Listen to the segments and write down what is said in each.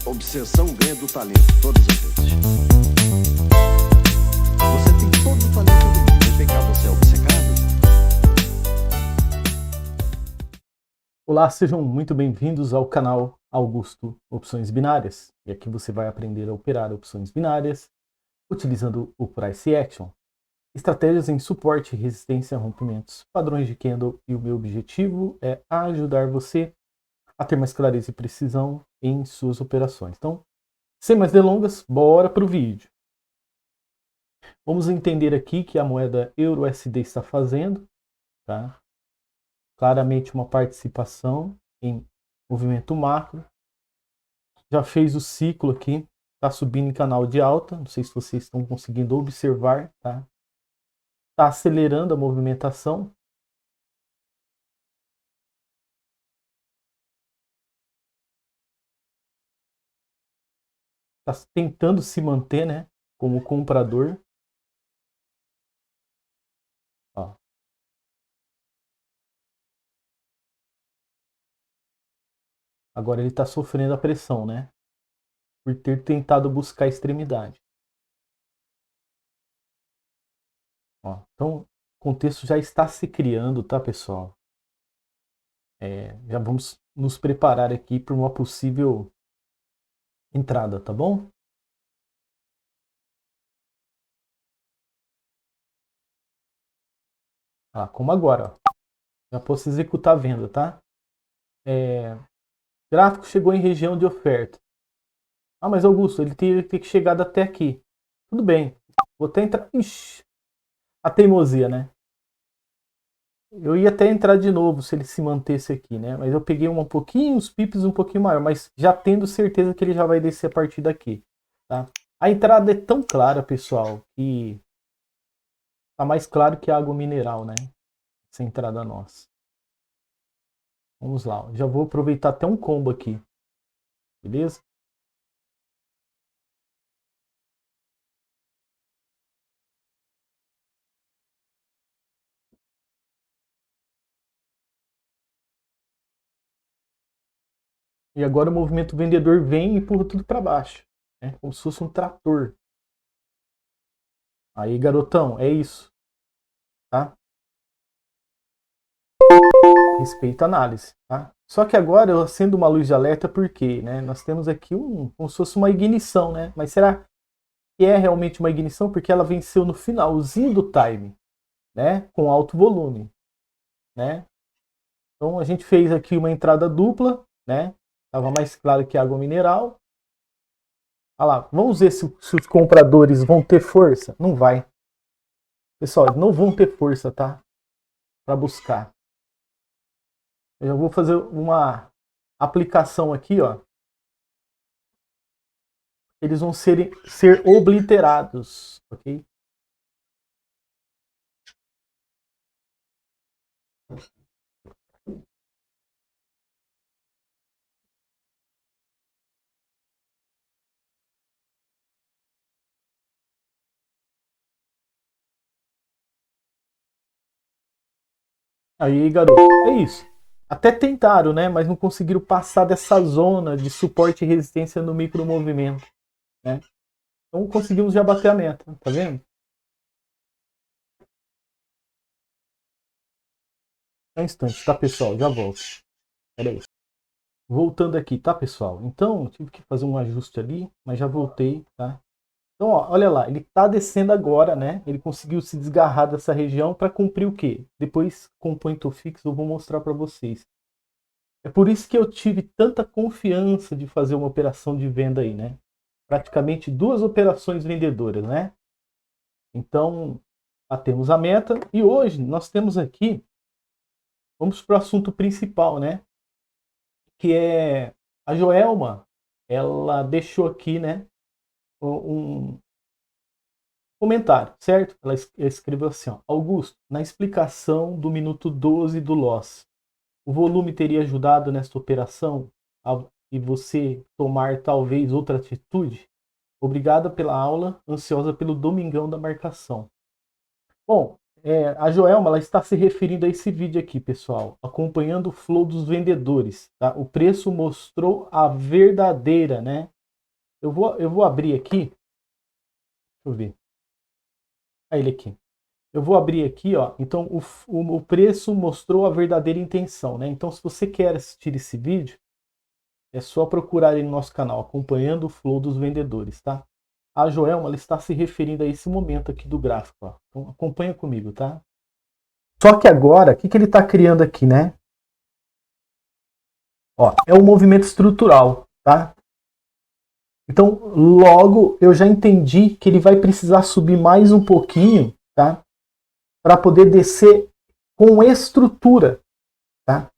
Obsessão ganha do talento todas as vezes. Você tem todo o talento do mundo, mas vem cá, você é obcecado? Olá, sejam muito bem-vindos ao canal Augusto Opções Binárias. E aqui você vai aprender a operar opções binárias utilizando o Price Action, estratégias em suporte, resistência, rompimentos, padrões de candle, e o meu objetivo é ajudar você a ter mais clareza e precisão em suas operações. Então, sem mais delongas, bora para o vídeo. Vamos entender aqui que a moeda Euro-USD está fazendo, tá? Claramente uma participação em movimento macro. Já fez o ciclo aqui, está subindo em canal de alta, não sei se vocês estão conseguindo observar, tá? Está acelerando a movimentação. Está tentando se manter, né, como comprador. Ó. Agora ele está sofrendo a pressão, né, por ter tentado buscar a extremidade. Ó. Então, o contexto já está se criando, tá, pessoal? Já vamos nos preparar aqui para uma possível entrada, tá bom? Como agora, ó. Já posso executar a venda, tá? Gráfico chegou em região de oferta. Mas Augusto, ele teria que ter chegado até aqui. Tudo bem. Vou até entrar. Ixi, a teimosia, né? Eu ia até entrar de novo se ele se mantesse aqui, né? Mas eu peguei um pouquinho, os pips um pouquinho maior, mas já tendo certeza que ele já vai descer a partir daqui, tá? A entrada é tão clara, pessoal, que tá mais claro que água mineral, né? Essa entrada nossa. Vamos lá, ó. Já vou aproveitar até um combo aqui. Beleza? E agora o movimento vendedor vem e empurra tudo para baixo, né? Como se fosse um trator. Aí, garotão, é isso, tá? Respeito a análise, tá? Só que agora eu acendo uma luz de alerta porque, né, nós temos aqui como se fosse uma ignição, né? Mas será que é realmente uma ignição? Porque ela venceu no finalzinho do time, né? Com alto volume, né? Então a gente fez aqui uma entrada dupla, né? Tava mais claro que água mineral. Olha lá, vamos ver se os compradores vão ter força. Não vai. Pessoal, não vão ter força, tá? Para buscar. Eu já vou fazer uma aplicação aqui, ó. Eles vão ser obliterados, ok? Aí, garoto, é isso. Até tentaram, né? Mas não conseguiram passar dessa zona de suporte e resistência no micromovimento, né? Então conseguimos já bater a meta, tá vendo? É um instante, tá, pessoal? Já volto. Pera aí. Voltando aqui, tá, pessoal? Então, tive que fazer um ajuste ali, mas já voltei, tá? Então, ó, olha lá, ele tá descendo agora, né? Ele conseguiu se desgarrar dessa região para cumprir o quê? Depois, com o point fixo, eu vou mostrar para vocês. É por isso que eu tive tanta confiança de fazer uma operação de venda aí, né? Praticamente 2 operações vendedoras, né? Então, batemos a meta e hoje nós temos aqui, vamos para o assunto principal, né? Que é a Joelma, ela deixou aqui, né, um comentário, certo? Ela escreveu assim, ó: Augusto, na explicação do minuto 12 do loss, o volume teria ajudado nesta operação e você tomar talvez outra atitude? Obrigada pela aula, ansiosa pelo domingão da marcação. Bom, a Joelma, ela está se referindo a esse vídeo aqui, pessoal, acompanhando o flow dos vendedores, tá? O preço mostrou a verdadeira, né, eu vou abrir aqui. Deixa eu ver. Ele aqui. Eu vou abrir aqui, ó. Então o preço mostrou a verdadeira intenção, né? Então se você quer assistir esse vídeo, é só procurar aí no nosso canal, acompanhando o flow dos vendedores, tá? A Joelma, ela está se referindo a esse momento aqui do gráfico, ó. Então acompanha comigo, tá? Só que agora, o que ele está criando aqui, né? Ó, é um movimento estrutural, tá? Então, logo eu já entendi que ele vai precisar subir mais um pouquinho, tá? Para poder descer com estrutura, tá?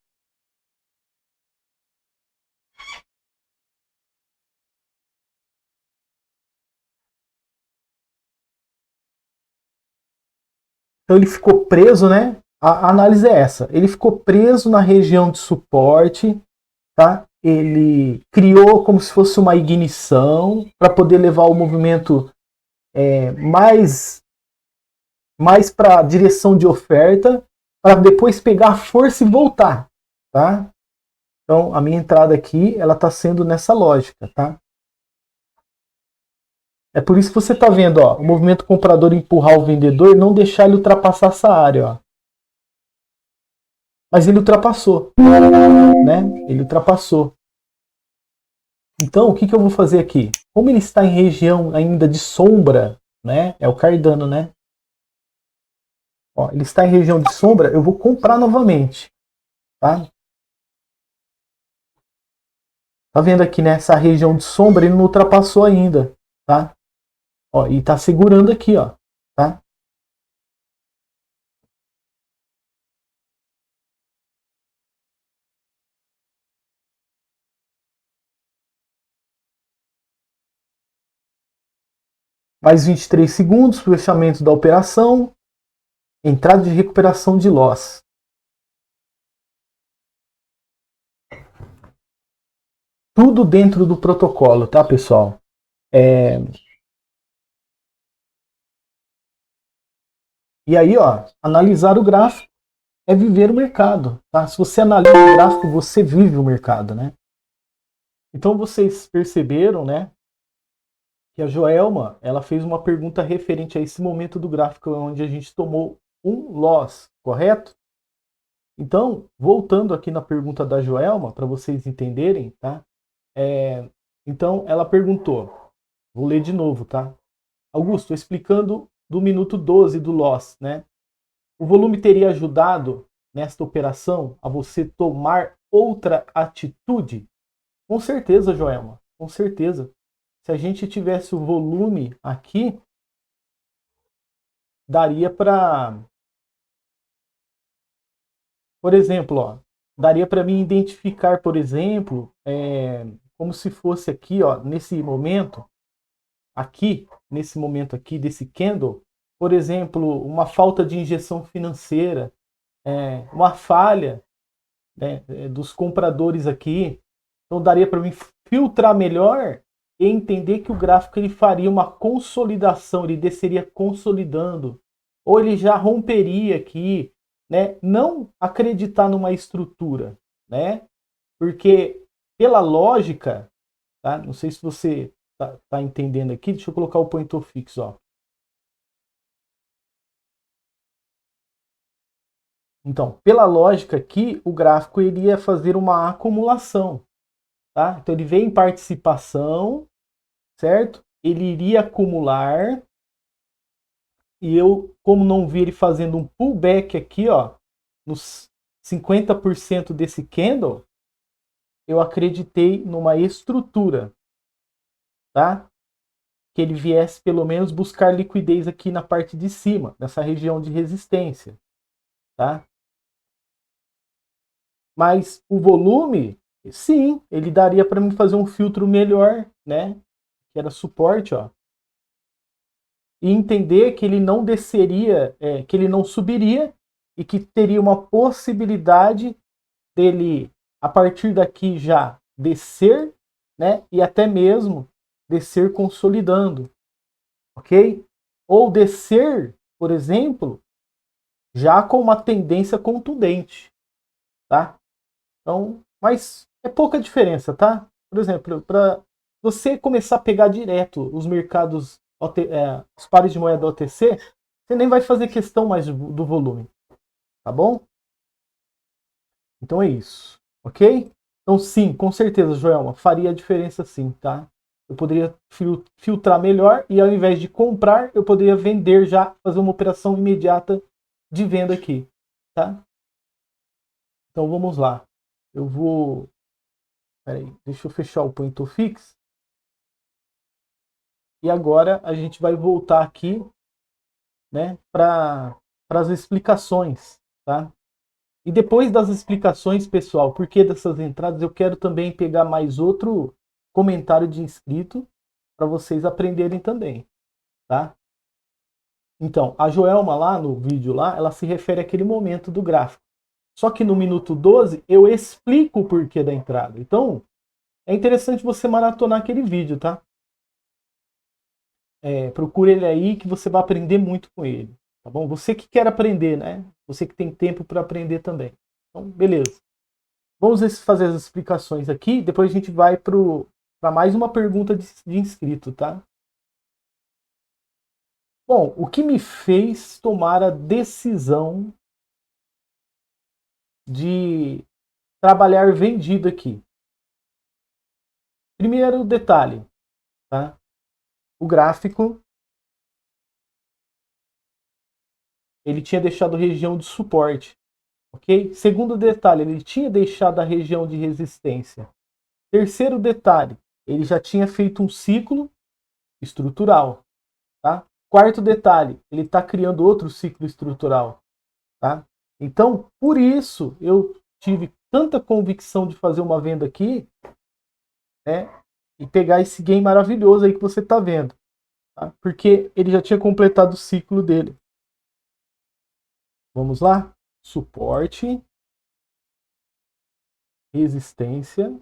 Então ele ficou preso, né? A análise é essa. Ele ficou preso na região de suporte, tá? Ele criou como se fosse uma ignição para poder levar o movimento mais para a direção de oferta, para depois pegar força e voltar, tá? Então a minha entrada aqui, ela está sendo nessa lógica, tá? É por isso que você está vendo, ó, o movimento comprador empurrar o vendedor e não deixar ele ultrapassar essa área, ó. Mas ele ultrapassou, né? Ele ultrapassou. Então, o que eu vou fazer aqui? Como ele está em região ainda de sombra, né? É o Cardano, né? Ó, ele está em região de sombra, eu vou comprar novamente, tá? Tá vendo aqui nessa região de sombra, ele não ultrapassou ainda, tá? Ó, e tá segurando aqui, ó, tá? Mais 23 segundos para o fechamento da operação. Entrada de recuperação de loss. Tudo dentro do protocolo, tá, pessoal? E aí, ó, analisar o gráfico é viver o mercado, tá? Se você analisa o gráfico, você vive o mercado, né? Então vocês perceberam, né, que a Joelma, ela fez uma pergunta referente a esse momento do gráfico onde a gente tomou um loss, correto? Então, voltando aqui na pergunta da Joelma, para vocês entenderem, tá? Então, ela perguntou, vou ler de novo, tá? Augusto, explicando do minuto 12 do loss, né? O volume teria ajudado nesta operação a você tomar outra atitude? Com certeza, Joelma, com certeza. Se a gente tivesse o volume aqui, daria para, por exemplo, ó, daria para mim identificar, por exemplo, como se fosse aqui, ó, nesse momento aqui desse candle, por exemplo, uma falta de injeção financeira, uma falha, né, dos compradores aqui. Então daria para mim filtrar melhor e entender que o gráfico ele faria uma consolidação, ele desceria consolidando, ou ele já romperia aqui, né? Não acreditar numa estrutura, né? Porque pela lógica, tá? Não sei se você tá entendendo aqui, deixa eu colocar o pointer fixo, ó. Então, pela lógica aqui, o gráfico iria fazer uma acumulação, tá? Então ele vem em participação, certo? Ele iria acumular e eu, como não vi ele fazendo um pullback aqui, ó, nos 50% desse candle, eu acreditei numa estrutura, tá? Que ele viesse pelo menos buscar liquidez aqui na parte de cima, nessa região de resistência, tá? Mas o volume, sim, ele daria para mim fazer um filtro melhor, né? Que era suporte, ó. E entender que ele não desceria, que ele não subiria e que teria uma possibilidade dele, a partir daqui, já descer, né? E até mesmo descer consolidando, ok? Ou descer, por exemplo, já com uma tendência contundente, tá? Então, mas é pouca diferença, tá? Por exemplo, para você começar a pegar direto os mercados, os pares de moeda OTC, você nem vai fazer questão mais do volume, tá bom? Então é isso, ok? Então sim, com certeza, Joelma, faria a diferença sim, tá? Eu poderia filtrar melhor e ao invés de comprar, eu poderia vender já, fazer uma operação imediata de venda aqui, tá? Então vamos lá. Eu vou... Peraí, deixa eu fechar o Point Fix. E agora a gente vai voltar aqui, né, para as explicações, tá? E depois das explicações, pessoal, por que dessas entradas, eu quero também pegar mais outro comentário de inscrito para vocês aprenderem também, tá? Então, a Joelma lá no vídeo lá, ela se refere àquele momento do gráfico. Só que no minuto 12 eu explico o porquê da entrada. Então, é interessante você maratonar aquele vídeo, tá? Procure ele aí que você vai aprender muito com ele, tá bom? Você que quer aprender, né? Você que tem tempo para aprender também. Então, beleza. Vamos fazer as explicações aqui, depois a gente vai para mais uma pergunta de inscrito, tá? Bom, o que me fez tomar a decisão de trabalhar vendido aqui? Primeiro detalhe, tá? O gráfico, ele tinha deixado região de suporte, ok? Segundo detalhe, ele tinha deixado a região de resistência. Terceiro detalhe, ele já tinha feito um ciclo estrutural, tá? Quarto detalhe, ele está criando outro ciclo estrutural, tá? Então, por isso, eu tive tanta convicção de fazer uma venda aqui, né? E pegar esse gain maravilhoso aí que você está vendo, tá? Porque ele já tinha completado o ciclo dele. Vamos lá? Suporte, resistência,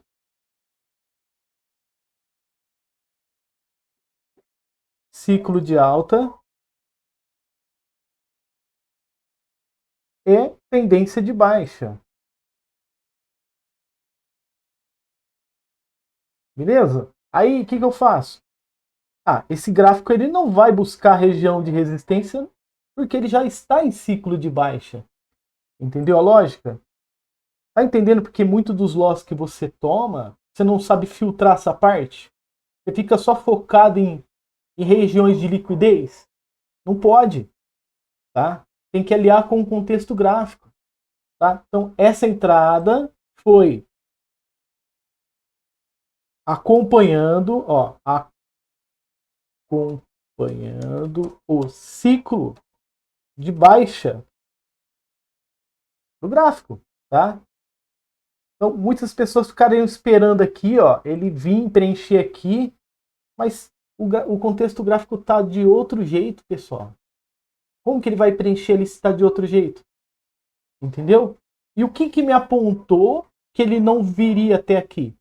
ciclo de alta e tendência de baixa. Beleza? Aí, o que eu faço? Esse gráfico ele não vai buscar a região de resistência porque ele já está em ciclo de baixa. Entendeu a lógica? Tá entendendo porque muito dos loss que você toma, você não sabe filtrar essa parte? Você fica só focado em regiões de liquidez? Não pode, tá? Tem que aliar com o contexto gráfico, tá? Então, essa entrada foi acompanhando, ó, acompanhando o ciclo de baixa do gráfico, tá? Então, muitas pessoas ficariam esperando aqui, ó, ele vir preencher aqui, mas o contexto gráfico está de outro jeito, pessoal. Como que ele vai preencher ele se está de outro jeito? Entendeu? E o que me apontou que ele não viria até aqui?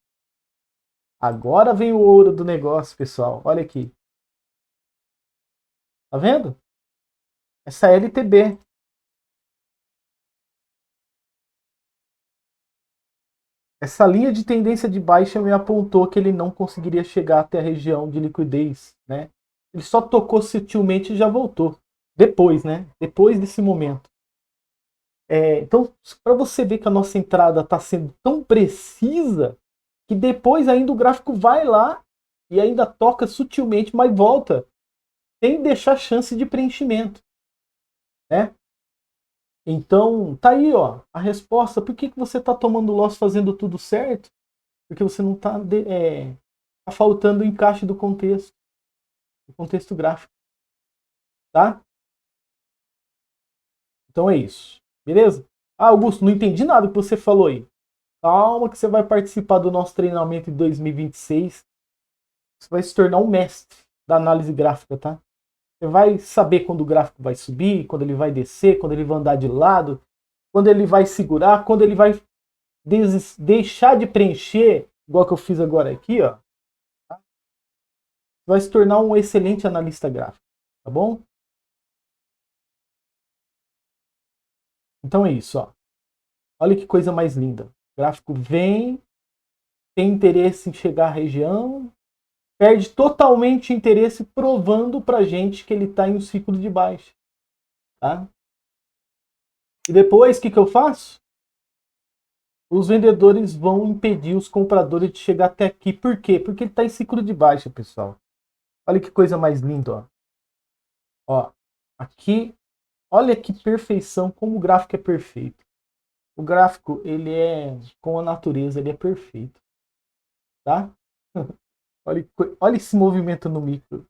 Agora vem o ouro do negócio, pessoal. Olha aqui. Tá vendo? Essa LTB. Essa linha de tendência de baixa me apontou que ele não conseguiria chegar até a região de liquidez, né? Ele só tocou sutilmente e já voltou. Depois, né? Depois desse momento. Então, para você ver que a nossa entrada está sendo tão precisa, que depois ainda o gráfico vai lá e ainda toca sutilmente, mas volta, sem deixar chance de preenchimento, né? Então, tá aí, ó, a resposta. Por que você está tomando loss fazendo tudo certo? Porque você não está tá faltando o encaixe do contexto gráfico, tá? Então é isso, beleza? Augusto, não entendi nada que você falou aí. Calma que você vai participar do nosso treinamento em 2026. Você vai se tornar um mestre da análise gráfica, tá? Você vai saber quando o gráfico vai subir, quando ele vai descer, quando ele vai andar de lado, quando ele vai segurar, quando ele vai deixar de preencher, igual que eu fiz agora aqui, ó. Você vai se tornar um excelente analista gráfico, tá bom? Então é isso, ó. Olha que coisa mais linda. O gráfico vem, tem interesse em chegar à região, perde totalmente interesse, provando pra gente que ele está em um ciclo de baixa. Tá? E depois, o que eu faço? Os vendedores vão impedir os compradores de chegar até aqui. Por quê? Porque ele está em ciclo de baixa, pessoal. Olha que coisa mais linda, ó. Ó, aqui, olha que perfeição, como o gráfico é perfeito. O gráfico, ele é com a natureza, ele é perfeito. Tá? Olha, olha esse movimento no micro.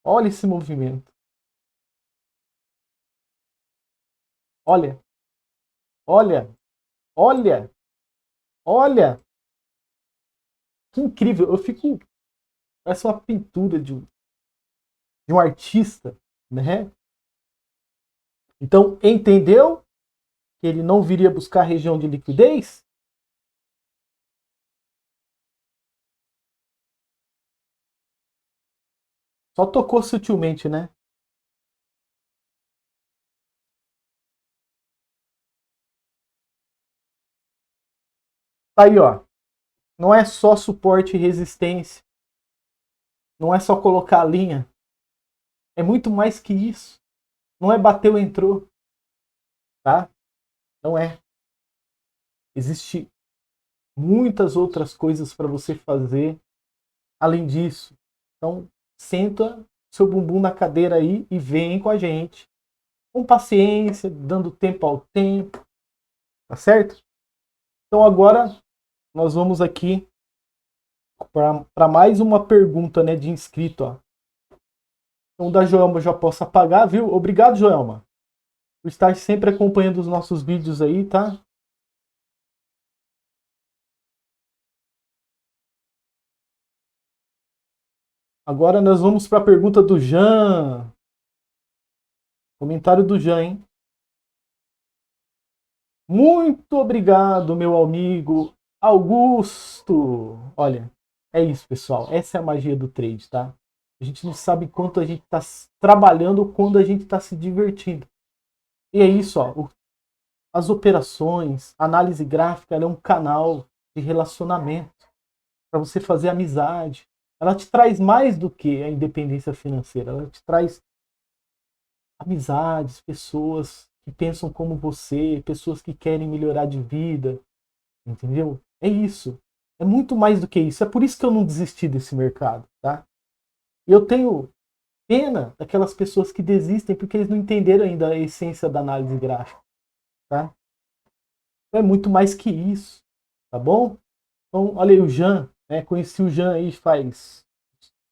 Olha esse movimento. Olha, olha, olha, olha. Que incrível. Eu fico. Parece uma pintura de um artista, né? Então, entendeu que ele não viria buscar a região de liquidez? Só tocou sutilmente, né? Tá aí, ó. Não é só suporte e resistência. Não é só colocar a linha. É muito mais que isso. Não é bateu, entrou. Tá? Não é. Existe muitas outras coisas para você fazer além disso. Então, senta seu bumbum na cadeira aí e vem com a gente. Com paciência, dando tempo ao tempo. Tá certo? Então agora nós vamos aqui para mais uma pergunta, né, de inscrito. Ó. Então da Joelma eu já posso apagar, viu? Obrigado, Joelma, por estar sempre acompanhando os nossos vídeos aí, tá? Agora nós vamos para a pergunta do Jean. Comentário do Jean, hein? Muito obrigado, meu amigo Augusto. Olha, é isso, pessoal. Essa é a magia do trade, tá? A gente não sabe quanto a gente está trabalhando ou quando a gente está se divertindo. E é isso, ó. As operações, a análise gráfica, ela é um canal de relacionamento para você fazer amizade. Ela te traz mais do que a independência financeira. Ela te traz amizades, pessoas que pensam como você, pessoas que querem melhorar de vida, entendeu? É isso. É muito mais do que isso. É por isso que eu não desisti desse mercado, tá? E eu tenho pena daquelas pessoas que desistem porque eles não entenderam ainda a essência da análise gráfica, tá? Então é muito mais que isso, tá bom? Então, olha aí o Jean, né? Conheci o Jean aí faz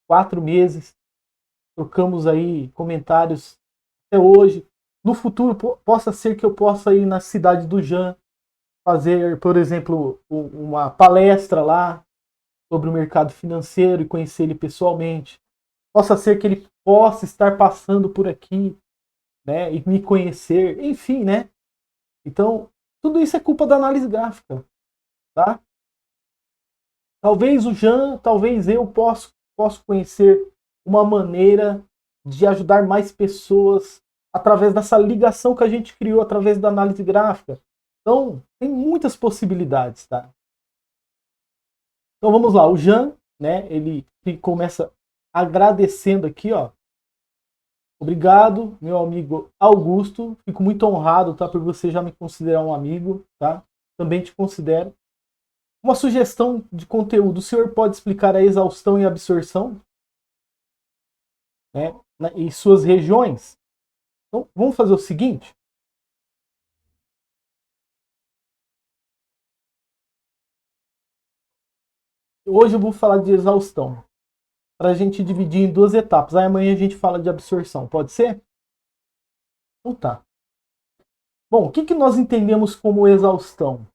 4 meses, trocamos aí comentários até hoje. No futuro, possa ser que eu possa ir na cidade do Jean, fazer, por exemplo, uma palestra lá sobre o mercado financeiro e conhecer ele pessoalmente. Possa ser que ele possa estar passando por aqui, né, e me conhecer, enfim, né? Então, tudo isso é culpa da análise gráfica, tá? Talvez o Jean, talvez eu posso conhecer uma maneira de ajudar mais pessoas através dessa ligação que a gente criou através da análise gráfica. Então, tem muitas possibilidades, tá? Então vamos lá, o Jean, né, ele começa agradecendo aqui, ó. Obrigado, meu amigo Augusto. Fico muito honrado, tá, por você já me considerar um amigo, tá? Também te considero. Uma sugestão de conteúdo. O senhor pode explicar a exaustão e absorção, né, em suas regiões? Então, vamos fazer o seguinte. Hoje eu vou falar de exaustão, para a gente dividir em duas etapas. Aí amanhã a gente fala de absorção, pode ser? Então tá. Bom, o que nós entendemos como exaustão?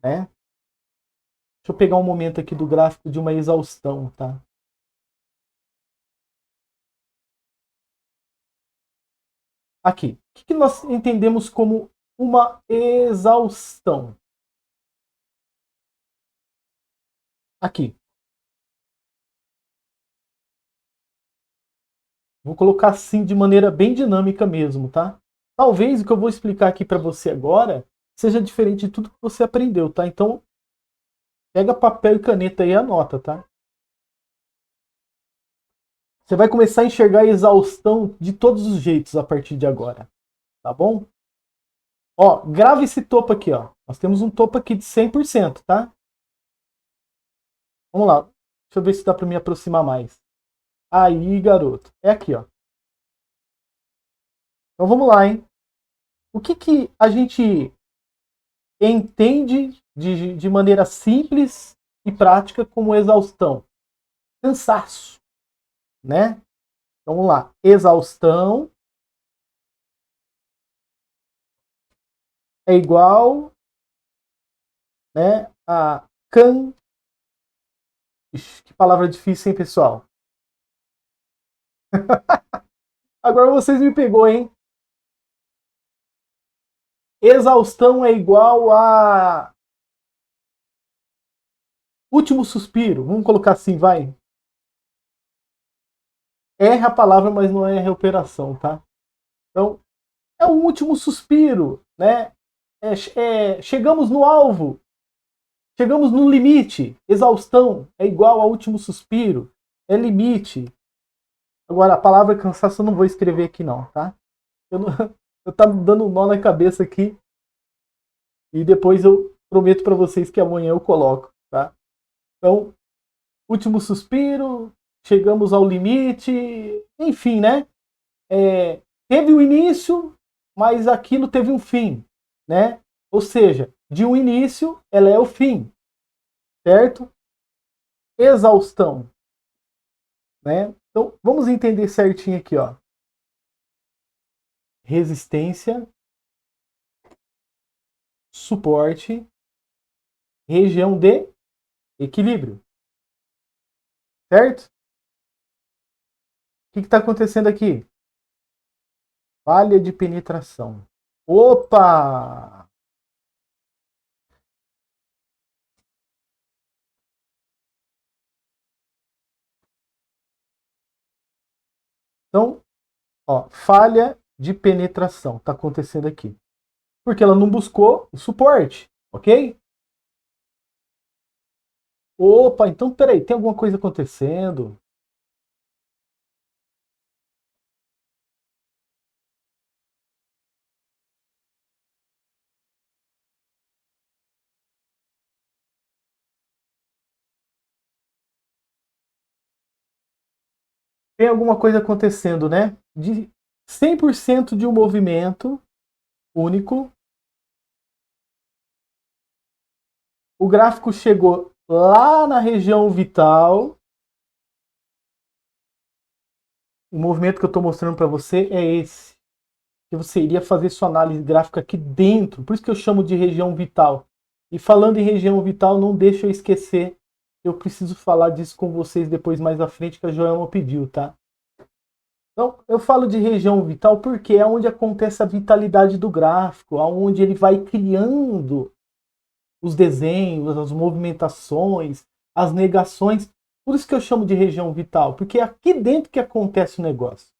Né? Deixa eu pegar um momento aqui do gráfico de uma exaustão, tá? Aqui. O que nós entendemos como uma exaustão? Aqui. Vou colocar assim de maneira bem dinâmica mesmo, tá? Talvez o que eu vou explicar aqui para você agora seja diferente de tudo que você aprendeu, tá? Então, pega papel e caneta aí e anota, tá? Você vai começar a enxergar a exaustão de todos os jeitos a partir de agora. Tá bom? Ó, grava esse topo aqui, ó. Nós temos um topo aqui de 100%, tá? Vamos lá. Deixa eu ver se dá para me aproximar mais. Aí, garoto. É aqui, ó. Então vamos lá, hein? O que a gente entende de maneira simples e prática como exaustão? Cansaço, né? Então vamos lá. Exaustão é igual, né, a can... Ixi, que palavra difícil, hein, pessoal? Agora vocês me pegou, hein? Exaustão é igual a último suspiro. Vamos colocar assim, vai. Erra a palavra, mas não é recuperação, tá? Então, é o último suspiro, né? Chegamos no alvo, chegamos no limite. Exaustão é igual ao último suspiro, é limite. Agora, a palavra cansaço eu não vou escrever aqui não, tá? Eu tá dando um nó na cabeça aqui. E depois eu prometo para vocês que amanhã eu coloco, tá? Então, último suspiro, chegamos ao limite, enfim, né? Teve um início, mas aquilo teve um fim, né? Ou seja, de um início, ela é o fim, certo? Exaustão, né? Então, vamos entender certinho aqui, ó. Resistência, suporte, região de equilíbrio, certo? O que está acontecendo aqui? Falha de penetração. Opa! Então, ó, falha de penetração está acontecendo aqui. Porque ela não buscou o suporte, ok? Opa, então peraí, tem alguma coisa acontecendo? Tem alguma coisa acontecendo, né? De 100% de um movimento único, o gráfico chegou lá na região vital. O movimento que eu estou mostrando para você é esse. Que você iria fazer sua análise gráfica aqui dentro. Por isso que eu chamo de região vital. E falando em região vital, não deixa eu esquecer. Eu preciso falar disso com vocês depois mais à frente, que a Joelma pediu, tá? Então, eu falo de região vital porque é onde acontece a vitalidade do gráfico, onde ele vai criando os desenhos, as movimentações, as negações. Por isso que eu chamo de região vital, porque é aqui dentro que acontece o negócio.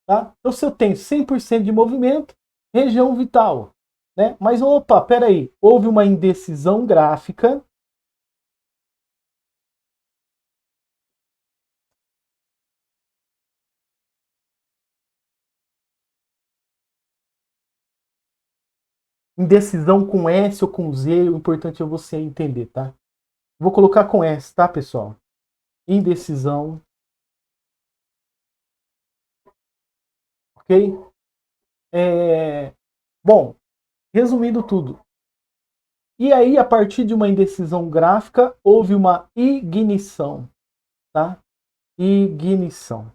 Tá? Então, se eu tenho 100% de movimento, região vital. Né? Mas, opa, peraí, houve uma indecisão gráfica. Indecisão com S ou com Z, o importante é você entender, tá? Vou colocar com S, tá, pessoal? Indecisão. Ok? Bom, resumindo tudo. E aí, a partir de uma indecisão gráfica, houve uma ignição, tá? Ignição.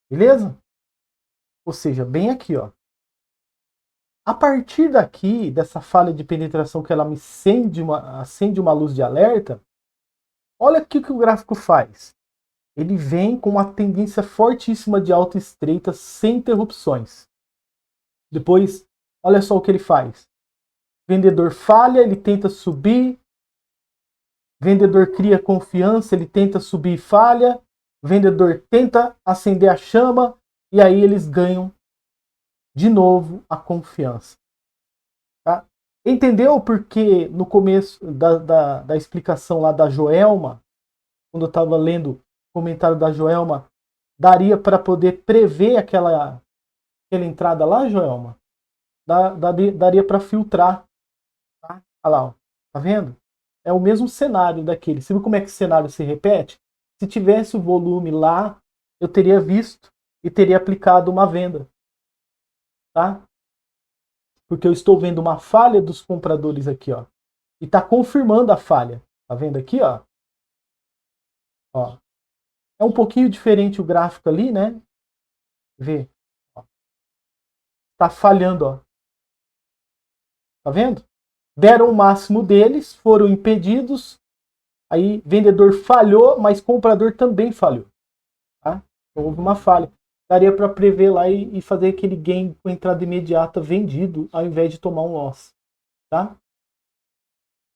Beleza? Ou seja, bem aqui, ó. A partir daqui, dessa falha de penetração que ela me acende uma luz de alerta, olha o que o gráfico faz. Ele vem com uma tendência fortíssima de alta estreita, sem interrupções. Depois, olha só o que ele faz. Vendedor falha, ele tenta subir. Vendedor cria confiança, ele tenta subir e falha. Vendedor tenta acender a chama e aí eles ganham de novo a confiança. Tá? Entendeu porque no começo da explicação lá da Joelma, quando eu estava lendo o comentário da Joelma, daria para poder prever aquela entrada lá, Joelma? Daria para filtrar. Tá? Olha lá, ó. Tá vendo? É o mesmo cenário daquele. Você viu como é que o cenário se repete? Se tivesse o volume lá, eu teria visto e teria aplicado uma venda. Tá? Porque eu estou vendo uma falha dos compradores aqui, ó. E está confirmando a falha. Tá vendo aqui, ó? Ó. É um pouquinho diferente o gráfico ali, né? Vê. Ó. Tá falhando, ó. Tá vendo? Deram o máximo deles, foram impedidos. Aí vendedor falhou, mas comprador também falhou. Tá? Então, houve uma falha. Daria para prever lá e fazer aquele gain com entrada imediata vendido, ao invés de tomar um loss. Tá?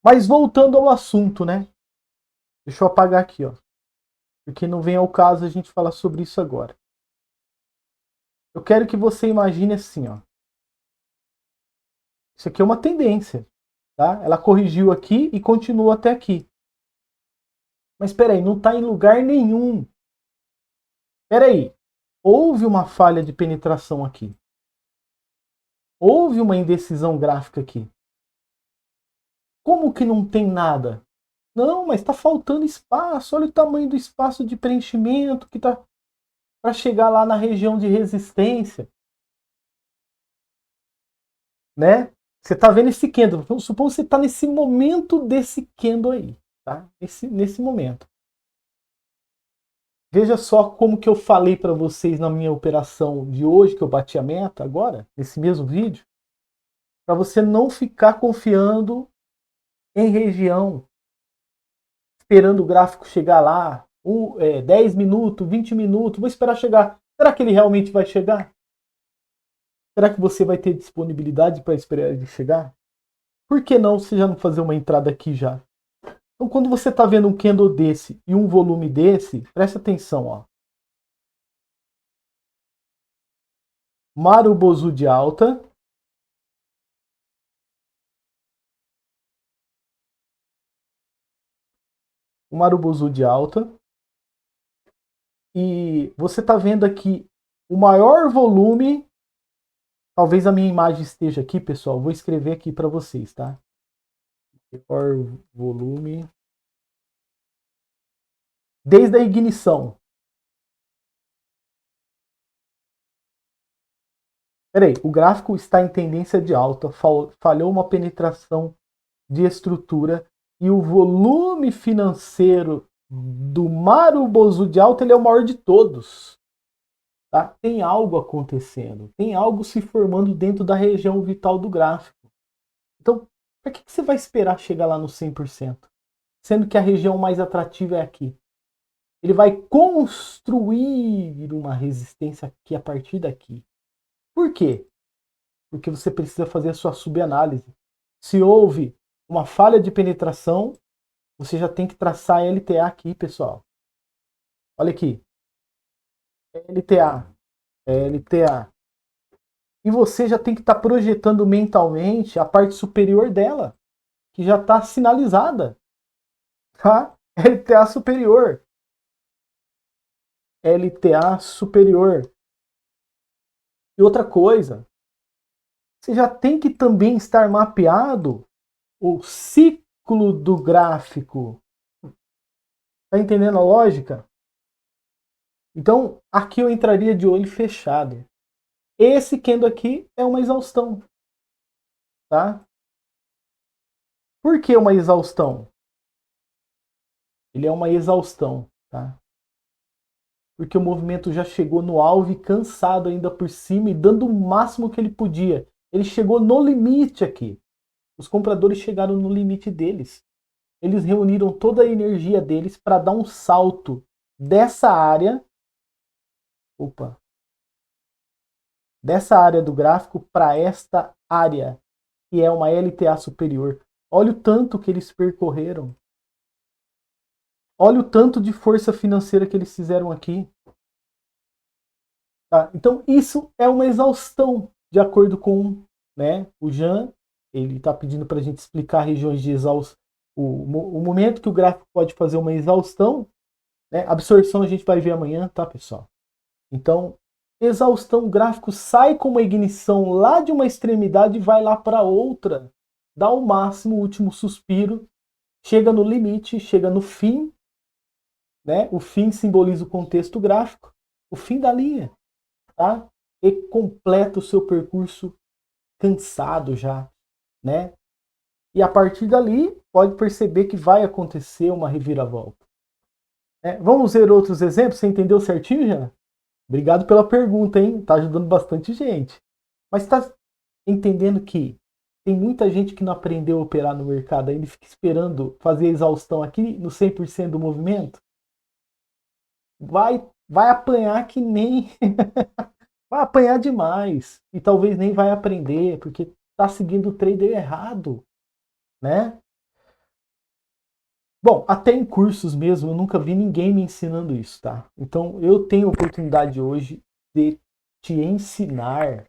Mas voltando ao assunto, né? Deixa eu apagar aqui, ó. Porque não vem ao caso a gente falar sobre isso agora. Eu quero que você imagine assim, ó. Isso aqui é uma tendência, tá? Ela corrigiu aqui e continua até aqui. Mas espera aí, não está em lugar nenhum. Espera aí. Houve uma falha de penetração aqui. Houve uma indecisão gráfica aqui. Como que não tem nada? Não, mas está faltando espaço. Olha o tamanho do espaço de preenchimento que está para chegar lá na região de resistência. Né? Você está vendo esse candle. Suponho que você está nesse momento desse candle aí. Tá? Nesse momento. Veja só como que eu falei para vocês na minha operação de hoje, que eu bati a meta agora, nesse mesmo vídeo, para você não ficar confiando em região, esperando o gráfico chegar lá, 10 minutos, 20 minutos, vou esperar chegar. Será que ele realmente vai chegar? Será que você vai ter disponibilidade para esperar ele chegar? Por que não você já não fazer uma entrada aqui já? Então, quando você está vendo um candle desse e um volume desse, presta atenção, ó. Marubozu de alta. O Marubozu de alta. E você está vendo aqui o maior volume. Talvez a minha imagem esteja aqui, pessoal. Vou escrever aqui para vocês, tá? Maior volume. Desde a ignição. Peraí, o gráfico está em tendência de alta. Falhou uma penetração de estrutura. E o volume financeiro do Marubozu de alta ele é o maior de todos. Tá? Tem algo acontecendo, tem algo se formando dentro da região vital do gráfico. Então, para que você vai esperar chegar lá no 100%? Sendo que a região mais atrativa é aqui. Ele vai construir uma resistência aqui a partir daqui. Por quê? Porque você precisa fazer a sua subanálise. Se houve uma falha de penetração, você já tem que traçar a LTA aqui, pessoal. Olha aqui. LTA. LTA. E você já tem que estar projetando mentalmente a parte superior dela, que já está sinalizada. Tá? LTA superior. LTA superior. E outra coisa, você já tem que também estar mapeado o ciclo do gráfico. Tá entendendo a lógica? Então, aqui eu entraria de olho fechado. Esse candle aqui é uma exaustão. Tá? Por que uma exaustão? Ele é uma exaustão. Tá? Porque o movimento já chegou no alvo e cansado ainda por cima e dando o máximo que ele podia. Ele chegou no limite aqui. Os compradores chegaram no limite deles. Eles reuniram toda a energia deles para dar um salto dessa área. Dessa área do gráfico para esta área, que é uma LTA superior. Olha o tanto que eles percorreram. Olha o tanto de força financeira que eles fizeram aqui. Tá? Então, isso é uma exaustão, de acordo com, né, o Jean. Ele está pedindo para a gente explicar regiões de exaustão. O momento que o gráfico pode fazer uma exaustão, né, absorção a gente vai ver amanhã, tá, pessoal? Então, exaustão gráfico sai com uma ignição lá de uma extremidade e vai lá para outra. Dá o máximo, o último suspiro, chega no limite, chega no fim, né? O fim simboliza o contexto gráfico, o fim da linha, tá? E completa o seu percurso cansado já, né? E a partir dali, pode perceber que vai acontecer uma reviravolta. Vamos ver outros exemplos? Você entendeu certinho já? Obrigado pela pergunta, hein? Tá ajudando bastante gente. Mas tá entendendo que tem muita gente que não aprendeu a operar no mercado ainda e fica esperando fazer a exaustão aqui no 100% do movimento? Vai apanhar que nem... vai apanhar demais. E talvez nem vai aprender, porque tá seguindo o trader errado, né? Bom, até em cursos mesmo, eu nunca vi ninguém me ensinando isso, tá? Então, eu tenho a oportunidade hoje de te ensinar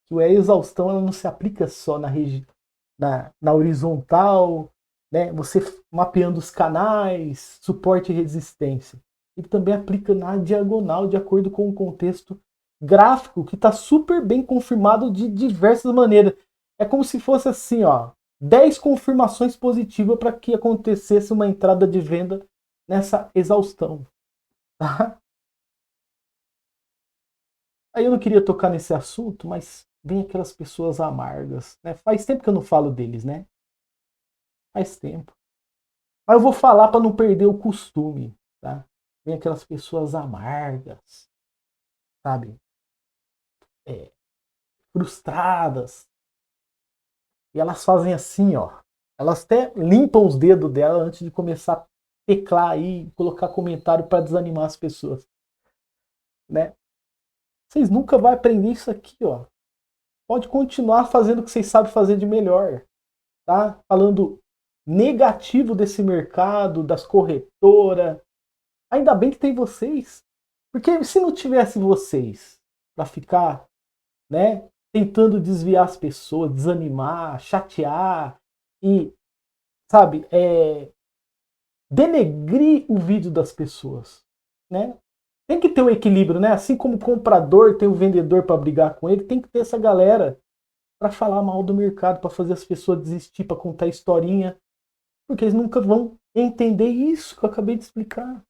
que a exaustão ela não se aplica só na horizontal, né? Você mapeando os canais, suporte e resistência. Ele também aplica na diagonal, de acordo com o contexto gráfico, que está super bem confirmado de diversas maneiras. É como se fosse assim, ó, 10 confirmações positivas para que acontecesse uma entrada de venda nessa exaustão. Tá? Aí eu não queria tocar nesse assunto, mas vem aquelas pessoas amargas. Né? Faz tempo que eu não falo deles, né? Faz tempo. Mas eu vou falar para não perder o costume. Tá? Vem aquelas pessoas amargas, sabe? Frustradas. E elas fazem assim, ó. Elas até limpam os dedos dela antes de começar a teclar aí, colocar comentário para desanimar as pessoas, né? Vocês nunca vão aprender isso aqui, ó. Pode continuar fazendo o que vocês sabem fazer de melhor, tá? Falando negativo desse mercado, das corretoras. Ainda bem que tem vocês, porque se não tivesse vocês para ficar, né, tentando desviar as pessoas, desanimar, chatear e, sabe, denegrir o vídeo das pessoas, né? Tem que ter um equilíbrio, né? Assim como o comprador tem o vendedor para brigar com ele, tem que ter essa galera para falar mal do mercado, para fazer as pessoas desistir, para contar historinha, porque eles nunca vão entender isso que eu acabei de explicar,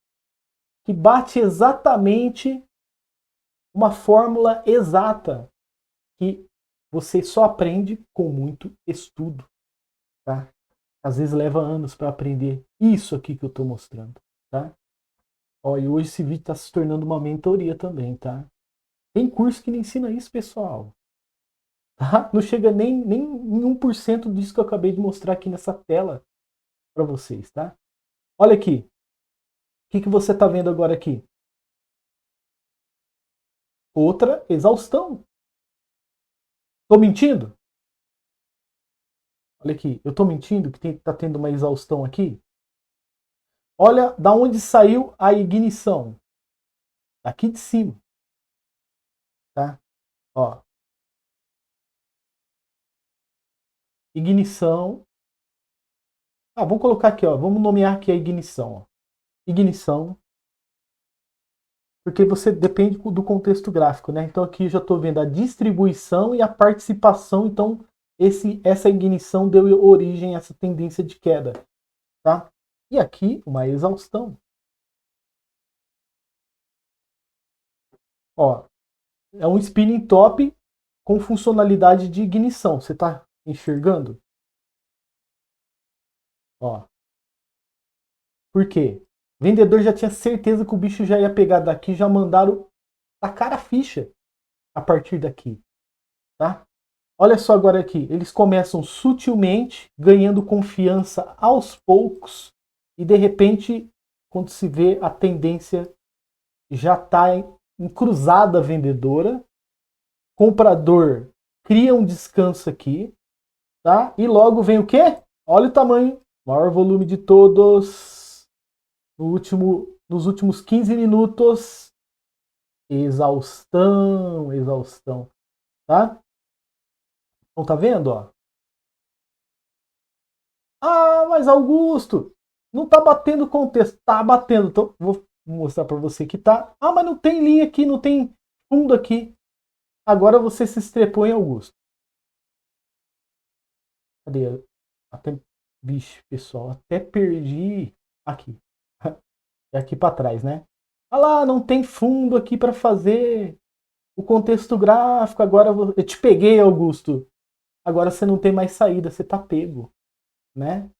que bate exatamente uma fórmula exata que você só aprende com muito estudo, tá? Às vezes leva anos para aprender isso aqui que eu estou mostrando, tá? Ó, e hoje esse vídeo está se tornando uma mentoria também, tá? Tem curso que não ensina isso, pessoal. Tá? Não chega nem em 1% disso que eu acabei de mostrar aqui nessa tela para vocês, tá? Olha aqui. O que você está vendo agora aqui? Outra exaustão. Estou mentindo? Olha aqui. Eu estou mentindo que está tendo uma exaustão aqui? Olha da onde saiu a ignição. Aqui de cima. Tá? Ó. Ignição. Vamos colocar aqui, ó. Vamos nomear aqui a ignição. Ó. Ignição. Porque você depende do contexto gráfico, né? Então aqui eu já estou vendo a distribuição e a participação. Então essa ignição deu origem a essa tendência de queda, tá? E aqui uma exaustão. Ó, é um spinning top com funcionalidade de ignição. Você está enxergando? Ó. Por quê? O vendedor já tinha certeza que o bicho já ia pegar daqui, já mandaram tacar a ficha a partir daqui, tá? Olha só agora aqui, eles começam sutilmente, ganhando confiança aos poucos, e de repente, quando se vê a tendência já está em cruzada vendedora, comprador cria um descanso aqui, tá? E logo vem o quê? Olha o tamanho, maior volume de todos, nos últimos 15 minutos, exaustão, exaustão, tá? Então tá vendo, ó? Mas Augusto, não tá batendo o contexto. Tá batendo. Então, vou mostrar para você que tá. Mas não tem linha aqui, não tem fundo aqui. Agora você se estrepou em Augusto. Cadê? Até, vixe, pessoal, até perdi aqui. É aqui para trás, né? Ah lá, não tem fundo aqui para fazer o contexto gráfico. Agora eu te peguei, Augusto. Agora você não tem mais saída, você tá pego, né?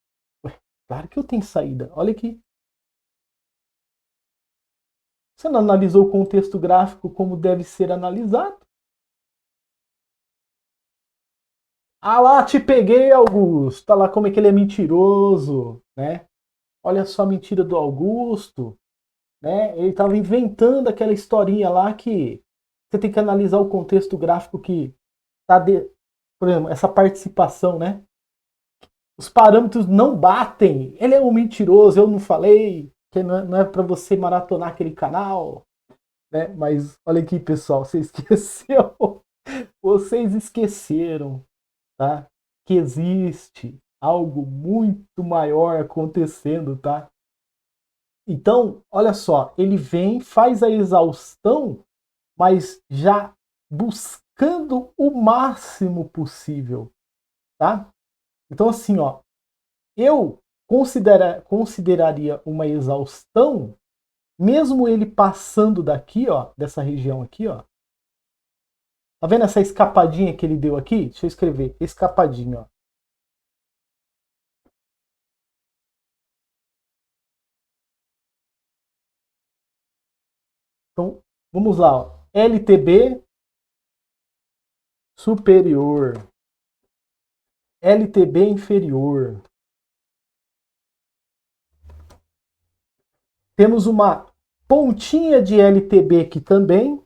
Ué, claro que eu tenho saída. Olha aqui. Você não analisou o contexto gráfico como deve ser analisado? Ah lá, te peguei, Augusto. Tá lá como é que ele é mentiroso, né? Olha só a mentira do Augusto, né? Ele estava inventando aquela historinha lá que você tem que analisar o contexto gráfico que tá por exemplo, essa participação, né? Os parâmetros não batem. Ele é um mentiroso, eu não falei que não é para você maratonar aquele canal, né? Mas olha aqui, pessoal, você esqueceu. Vocês esqueceram, tá? Que existe algo muito maior acontecendo, tá? Então, olha só, ele vem, faz a exaustão, mas já buscando o máximo possível, tá? Então, assim, ó, eu consideraria uma exaustão, mesmo ele passando daqui, ó, dessa região aqui, ó. Tá vendo essa escapadinha que ele deu aqui? Deixa eu escrever, escapadinha, ó. Então, vamos lá, ó. LTB superior, LTB inferior. Temos uma pontinha de LTB aqui também,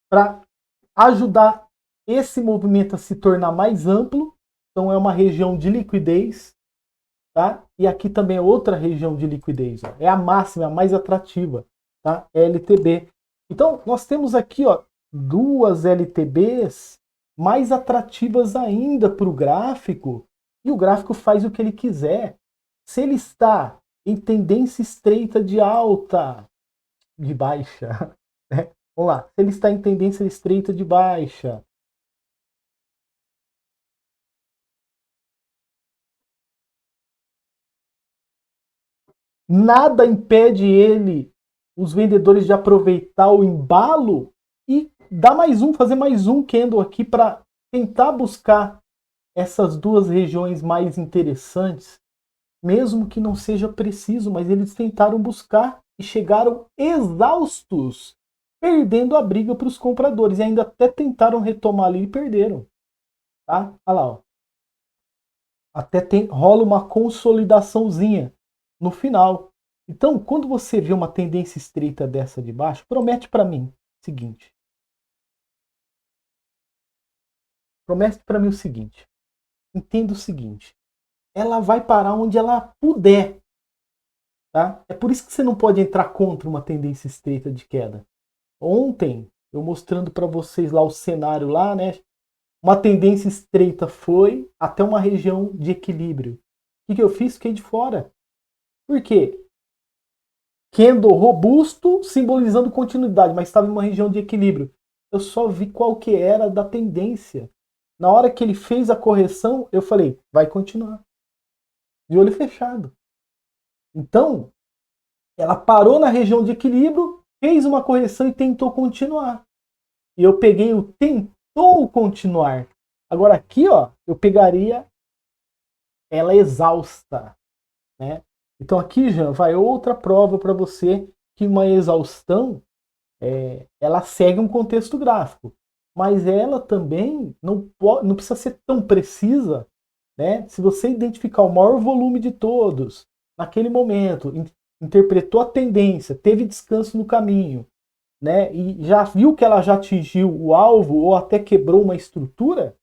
para ajudar esse movimento a se tornar mais amplo. Então é uma região de liquidez, tá? E aqui também é outra região de liquidez, ó. É a máxima, a mais atrativa, tá? LTB. Então nós temos aqui, ó, duas LTBs mais atrativas ainda para o gráfico, e o gráfico faz o que ele quiser. Se ele está em tendência estreita de alta, de baixa, né? Vamos lá, se ele está em tendência estreita de baixa, nada impede ele, os vendedores, de aproveitar o embalo e dar mais um, fazer mais um candle aqui para tentar buscar essas duas regiões mais interessantes, mesmo que não seja preciso, mas eles tentaram buscar e chegaram exaustos, perdendo a briga para os compradores, e ainda até tentaram retomar ali e perderam, tá? Olha lá, ó. Até rola uma consolidaçãozinha no final. Então, quando você vê uma tendência estreita dessa de baixo, promete para mim o seguinte. Promete para mim o seguinte. Entenda o seguinte. Ela vai parar onde ela puder. Tá? É por isso que você não pode entrar contra uma tendência estreita de queda. Ontem, eu mostrando para vocês lá o cenário lá, né? Uma tendência estreita foi até uma região de equilíbrio. O que eu fiz? Fiquei de fora. Por quê? Candle robusto, simbolizando continuidade, mas estava em uma região de equilíbrio. Eu só vi qual que era da tendência. Na hora que ele fez a correção, eu falei, vai continuar. De olho fechado. Então, ela parou na região de equilíbrio, fez uma correção e tentou continuar. E eu peguei o tentou continuar. Agora aqui, ó, eu pegaria ela exausta, né? Então aqui, Jean, vai outra prova para você que uma exaustão, ela segue um contexto gráfico, mas ela também não precisa ser tão precisa, né? Se você identificar o maior volume de todos, naquele momento, interpretou a tendência, teve descanso no caminho, né? E já viu que ela já atingiu o alvo ou até quebrou uma estrutura,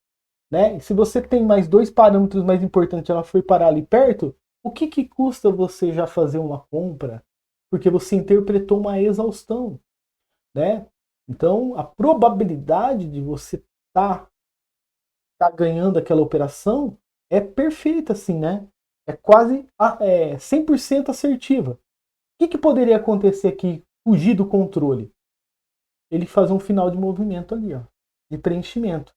né? E se você tem mais dois parâmetros mais importantes, ela foi parar ali perto, o que custa você já fazer uma compra? Porque você interpretou uma exaustão, né? Então, a probabilidade de você tá ganhando aquela operação é perfeita, assim, né? É quase 100% assertiva. O que poderia acontecer aqui? Fugir do controle. ele fazer um final de movimento ali, ó, de preenchimento.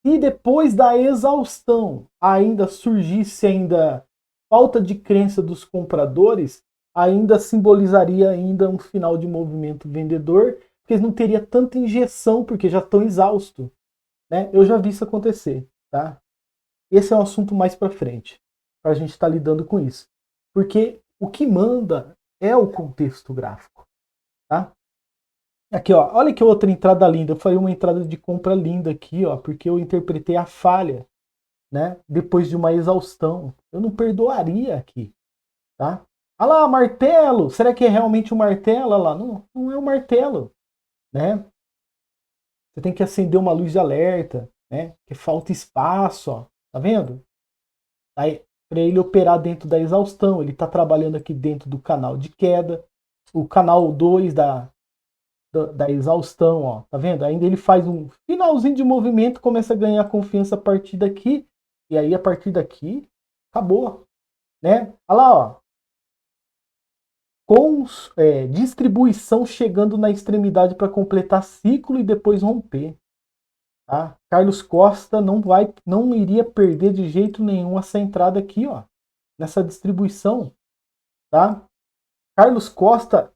E depois da exaustão ainda surgisse ainda falta de crença dos compradores, ainda simbolizaria ainda um final de movimento vendedor, porque eles não teria tanta injeção, porque já estão exaustos, né? Eu já vi isso acontecer, tá? Esse é um assunto mais para frente, para a gente estar lidando com isso. Porque o que manda é o contexto gráfico, tá? Aqui, ó, olha que outra entrada linda. Eu falei uma entrada de compra linda aqui, ó, porque eu interpretei a falha, né? Depois de uma exaustão. Eu não perdoaria aqui, tá? Olha lá, martelo. Será que é realmente um martelo? Olha lá, não, não é um martelo, né? Você tem que acender uma luz de alerta, né? Que falta espaço, ó. Tá vendo? Aí, para ele operar dentro da exaustão, ele está trabalhando aqui dentro do canal de queda. O canal 2 da exaustão, ó, tá vendo? Ainda ele faz um finalzinho de movimento, começa a ganhar confiança a partir daqui, e aí a partir daqui, acabou, né? Olha lá, ó, com distribuição chegando na extremidade para completar ciclo e depois romper, tá? Carlos Costa não iria perder de jeito nenhum essa entrada aqui, ó, nessa distribuição, tá? Carlos Costa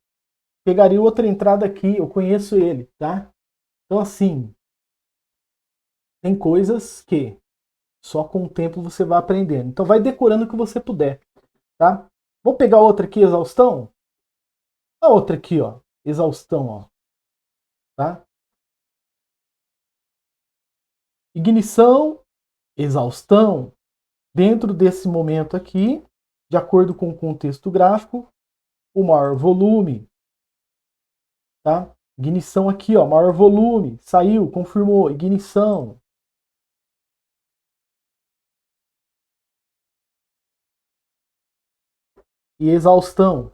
pegaria outra entrada aqui, eu conheço ele, tá? Então assim, tem coisas que só com o tempo você vai aprendendo. Então vai decorando o que você puder, tá? Vou pegar outra aqui, exaustão. A outra aqui, ó, exaustão, ó, tá? Ignição, exaustão. Dentro desse momento aqui, de acordo com o contexto gráfico, o maior volume, tá? Ignição aqui, ó, maior volume, saiu, confirmou, ignição. E exaustão.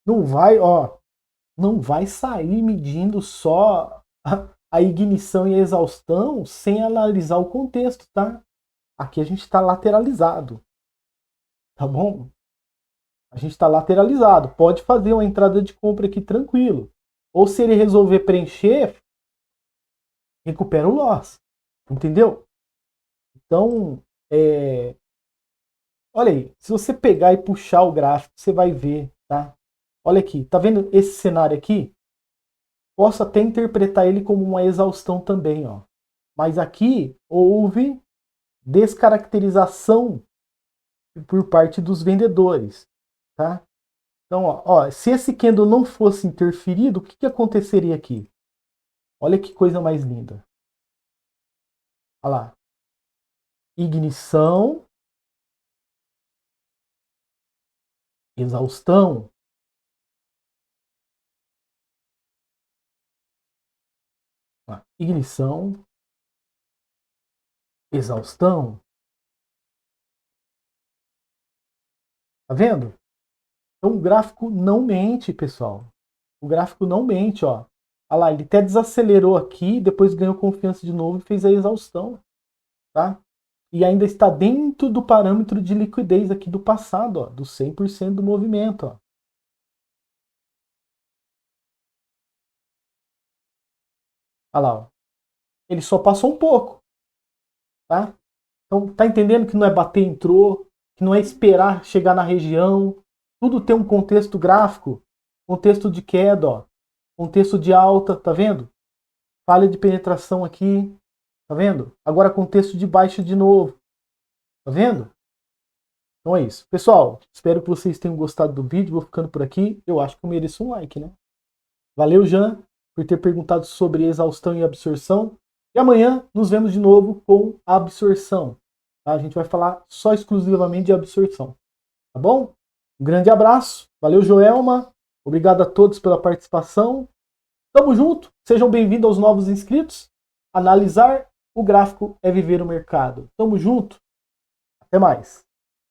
Não vai, ó, não vai sair medindo só a ignição e a exaustão sem analisar o contexto, tá? Aqui a gente está lateralizado, tá bom? A gente está lateralizado. Pode fazer uma entrada de compra aqui tranquilo. Ou se ele resolver preencher, recupera o loss. Entendeu? Então, olha aí. Se você pegar e puxar o gráfico, você vai ver, tá? Olha aqui. Tá vendo esse cenário aqui? Posso até interpretar ele como uma exaustão também, ó. Mas aqui houve descaracterização por parte dos vendedores, tá? Então, ó, se esse candle não fosse interferido, o que aconteceria aqui? Olha que coisa mais linda. Olha lá. Ignição, exaustão. Ignição, exaustão. Tá vendo? Então o gráfico não mente, pessoal. O gráfico não mente, ó. Olha lá, ele até desacelerou aqui, depois ganhou confiança de novo e fez a exaustão, tá? E ainda está dentro do parâmetro de liquidez aqui do passado, ó, do 100% do movimento, ó. Olha lá, ó. Ele só passou um pouco, tá? Então, tá entendendo que não é bater entrou, que não é esperar chegar na região. Tudo tem um contexto gráfico, contexto de queda, ó, contexto de alta, tá vendo? Falha de penetração aqui, tá vendo? Agora contexto de baixa de novo, tá vendo? Então é isso. Pessoal, espero que vocês tenham gostado do vídeo. Vou ficando por aqui. Eu acho que eu mereço um like, né? Valeu, Jean, por ter perguntado sobre exaustão e absorção. E amanhã nos vemos de novo com a absorção. Tá? A gente vai falar só exclusivamente de absorção. Tá bom? Um grande abraço. Valeu, Joelma. Obrigado a todos pela participação. Tamo junto. Sejam bem-vindos aos novos inscritos. Analisar o gráfico é viver o mercado. Tamo junto. Até mais.